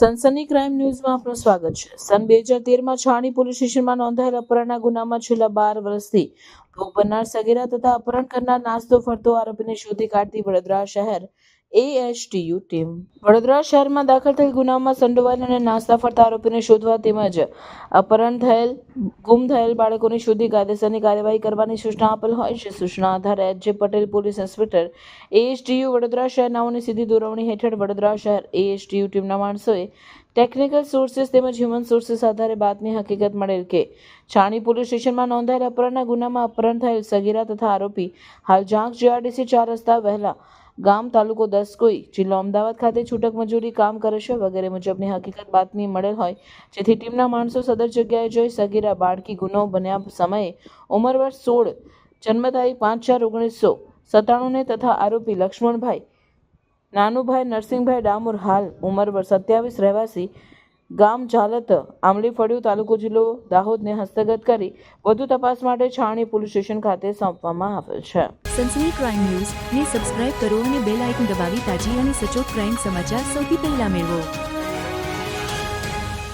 સનસની crime ન્યૂઝમાં આપનું સ્વાગત છે. સન 2013માં છાણી પોલીસ સ્ટેશનમાં નોંધાયેલ અપહરણના ગુનામાં છેલ્લા 12 વર્ષથી ભોગ બનનાર સગીરા તથા અપહરણ કરનાર નાસ્તો ફરતો આરોપીને શોધી કાઢતી વડોદરા શહેર ASTU ટીમ વડોદરા શહેરમાં દાખલ થયેલ ગુનામાં સંડોવાયેલ અને નાસ્તા ફરતા આરોપીને શોધવા તેમજ અપહરણ થયેલ ગુમ થયેલ બાળકોને શોધી કાયદેસરની કાર્યવાહી કરવાની સૂચના આપેલ હોય છે. સૂચના આધારે H.J. Patel police inspector ASTU Vadodara શહેર નાઓની સીધી દોરવણી હેઠળ વડોદરા શહેર ASTU ટીમના માણસોએ ટેકનિકલ સોર્સિસ તેમજ હ્યુમન સોર્સિસ આધારે બાતમી હકીકત મળેલ કે છાણી પોલીસ સ્ટેશનમાં નોંધાયેલ અપહરણના ગુનામાં અપહરણ થયેલ સગીરા તથા આરોપી હાલ જાંક JRDC 4 રસ્તા વહેલા ગામ તાલુકો દસકોઈ જિલ્લો અમદાવાદ ખાતે છૂટક મજૂરી કામ કરે છે વગેરે મુજબની હકીકત બાતમી મળેલ હોય, જેથી ટીમના માણસો સદર જગ્યાએ જઈ સગીરા બાળકી ગુનો બન્યા સમયે ઉંમર વર્ષ 16, જન્મ તારીખ 5/4/1997 ને તથા આરોપી લક્ષ્મણભાઈ નાનુભાઈ નરસિંહભાઈ ડામોર હાલ ઉંમર વર્ષ 27, રહેવાસી ગામ ઝાલત આમલી ફળિયું તાલુકો જિલ્લો દાહોદને હસ્તગત કરી વધુ તપાસ માટે છાણી પોલીસ સ્ટેશન ખાતે સોંપવામાં આવેલ છે. સનસની ક્રાઇમ ન્યૂઝ ને સબસ્ક્રાઇબ કરો અને બેલ આઇકન દબાવી તાજી અને સચોટ ક્રાઇમ સમાચાર સૌથી પહેલા મેળવો.